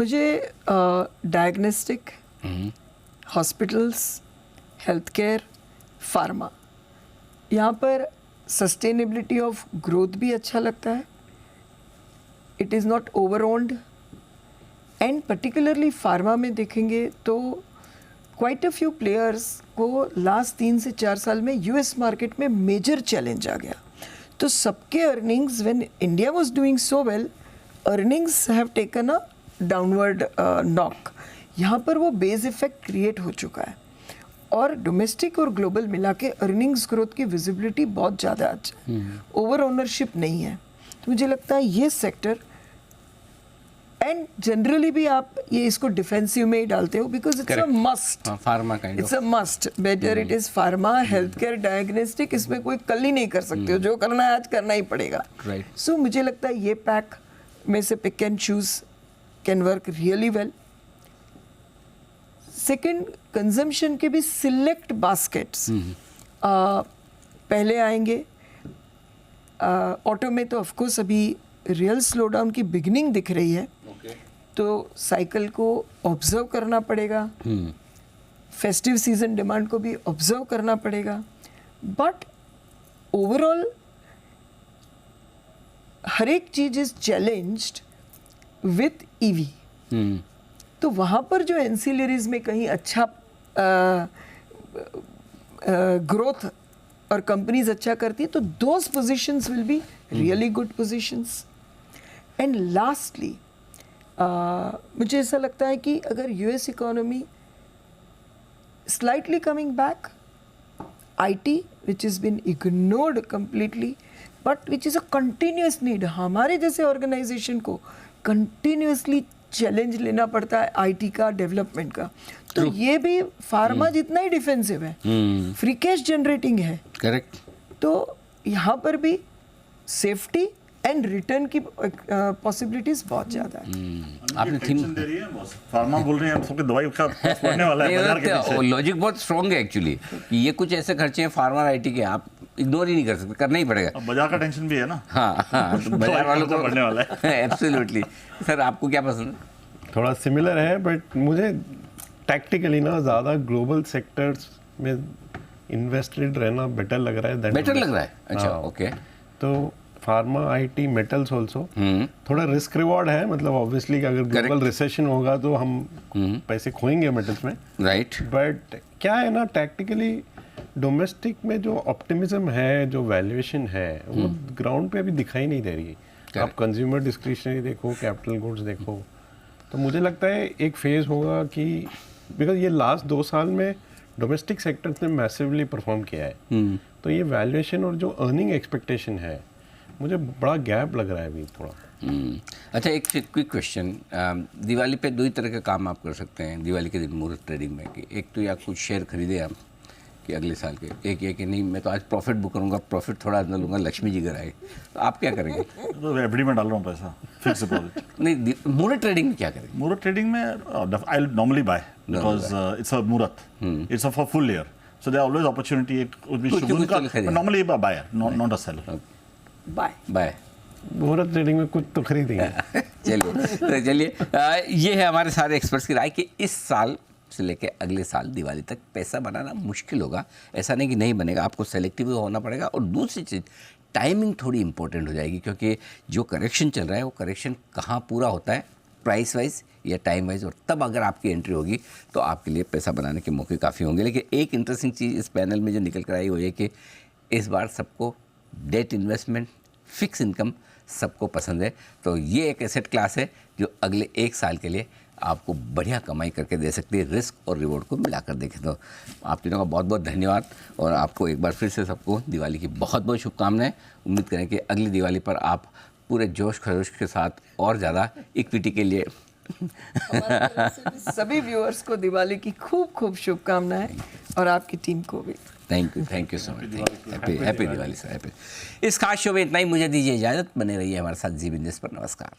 मुझे diagnostic, hospitals, health care, pharma, यहाँ पर सस्टेनेबिलिटी ऑफ ग्रोथ भी अच्छा लगता है. It is not over owned. And particularly pharma में देखेंगे तो क्वाइट अ फ्यू प्लेयर्स को लास्ट 3 से 4 साल में यूएस मार्केट में मेजर चैलेंज आ गया. तो सबके earnings, when India was doing so well, earnings have taken a downward knock. यहाँ पर वो बेस इफेक्ट क्रिएट हो चुका है और डोमेस्टिक और ग्लोबल मिला के अर्निंग्स ग्रोथ की विजिबिलिटी बहुत ज़्यादा अच्छा है. ओवर ओनरशिप नहीं है. तो मुझे लगता है ये सेक्टर, एंड जनरली भी आप ये इसको डिफेंसिव में ही डालते हो because it's a must. Pharma kind of it's a must. Better it is pharma, health care, diagnostic, इसमें कोई कल ही नहीं कर सकते हो. जो करना है आज करना ही पड़ेगा. सो मुझे लगता है ये पैक में से pick and choose can work really well. Second, consumption के भी सिलेक्ट बास्केट्स पहले आएंगे. ऑटो में तो ऑफकोर्स अभी रियल स्लो डाउन की बिगिनिंग दिख रही है. तो साइकिल को ऑब्जर्व करना पड़ेगा. फेस्टिव सीजन डिमांड को भी ऑब्जर्व करना पड़ेगा. बट ओवरऑल हर एक चीज इज चैलेंज्ड विथ ईवी. तो वहाँ पर जो एंसिलरीज में कहीं अच्छा ग्रोथ और कंपनीज अच्छा करती है तो those positions will be really good positions. And lastly मुझे ऐसा लगता है कि अगर US economy slightly coming back, IT which is been ignored completely but which is a continuous need, हमारे जैसे ऑर्गेनाइजेशन को कंटिन्यूसली चैलेंज लेना पड़ता है आईटी का, डेवलपमेंट का. तो ये भी फार्मा जितना ही डिफेंसिव है, फ्री कैश जनरेटिंग है. करेक्ट. तो यहाँ पर भी सेफ्टी एंड रिटर्न की पॉसिबिलिटीज बहुत ज़्यादा है. आपने थीम दे रही है फार्मा बोल रहे हैं सबके दवाई का पड़ने वाला है बाजार के पीछे. लॉजिक बहुत स्ट्रॉन्ग है एक्चुअली. ये कुछ ऐसे खर्चे हैं फार्मा आईटी के, आप इग्नोर ही नहीं कर सकते, करना ही पड़ेगा. अब बाजार का टेंशन भी है ना. हाँ तो बाजार वालों को बढ़ने वाला है. एब्सोल्युटली. सर आपको क्या पसंद है? थोड़ा सिमिलर है बट मुझे टैक्टिकली ना ज़्यादा ग्लोबल सेक्टर्स में इन्वेस्टेड रहना बेटर लग रहा है. बेटर लग रहा है. अच्छा ओके. तो फार्मा, आईटी, मेटल्स ऑल्सो थोड़ा रिस्क रिवॉर्ड है. मतलब ऑब्वियसली अगर ग्लोबल रिसेशन होगा तो हम पैसे खोएंगे मेटल्स में. राइट. बट क्या है ना, टैक्टिकली डोमेस्टिक में जो ऑप्टिमिज्म है, जो वैल्यूएशन है, वो ग्राउंड पे अभी दिखाई नहीं दे रही. आप कंज्यूमर डिस्क्रिशनरी देखो, कैपिटल गुड्स देखो, तो मुझे लगता है एक फेज होगा कि बिकॉज ये लास्ट 2 साल में डोमेस्टिक सेक्टर्स ने मैसिवली परफॉर्म किया है. तो ये वैल्यूएशन और जो अर्निंग एक्सपेक्टेशन है, मुझे बड़ा गैप लग रहा है अभी थोड़ा. अच्छा, एक क्विक क्वेश्चन. दिवाली पे 2 ही तरह के काम आप कर सकते हैं दिवाली के दिन मुहूर्त ट्रेडिंग में. कि एक तो या कुछ शेयर खरीदे आप कि अगले साल के, एक ये कि नहीं मैं तो आज प्रॉफिट बुक करूँगा, प्रॉफिट थोड़ा अंदर लूँगा, लक्ष्मी जी घर आए. तो आप क्या करेंगे? तो एफडी में डाल रहा हूँ पैसा, फिक्स डिपॉजिट. नहीं, मुहूर्त ट्रेडिंग में क्या करेंगे? मुहूर्त ट्रेडिंग में I will normally buy because it's a muhurat, it's a for full year, so there always opportunity. एक शुगुन का normally buyer, not a seller. Buy buy. Muhurat trading में कुछ तो खरीदेंगे. चलिए ये है हमारे सारे एक्सपर्ट्स की राय कि इस साल से लेके अगले साल दिवाली तक पैसा बनाना मुश्किल होगा. ऐसा नहीं कि नहीं बनेगा, आपको सेलेक्टिव होना पड़ेगा. और दूसरी चीज़, टाइमिंग थोड़ी इंपॉर्टेंट हो जाएगी क्योंकि जो करेक्शन चल रहा है वो करेक्शन कहाँ पूरा होता है, प्राइस वाइज या टाइम वाइज, और तब अगर आपकी एंट्री होगी तो आपके लिए पैसा बनाने के मौके काफ़ी होंगे. लेकिन एक इंटरेस्टिंग चीज़ इस पैनल में जो निकल कर आई वो ये कि इस बार सबको डेट इन्वेस्टमेंट, फिक्स इनकम सबको पसंद है. तो ये एक एसेट क्लास है जो अगले 1 साल के लिए आपको बढ़िया कमाई करके दे सकती है. रिस्क और रिवॉर्ड को मिलाकर देखें तो आप तीनों का बहुत बहुत धन्यवाद. और आपको एक बार फिर से सबको दिवाली की बहुत बहुत शुभकामनाएं. उम्मीद करें कि अगली दिवाली पर आप पूरे जोश खरोश के साथ और ज़्यादा इक्विटी के लिए सभी व्यूअर्स को दिवाली की खूब खूब शुभकामनाएं और आपकी टीम को भी. Thank you so much. Happy Diwali sir. Happy. इस खास शो में इतना ही. मुझे दीजिए इजाज़त. बने रहिए हमारे साथ जी बिजनेस पर. नमस्कार.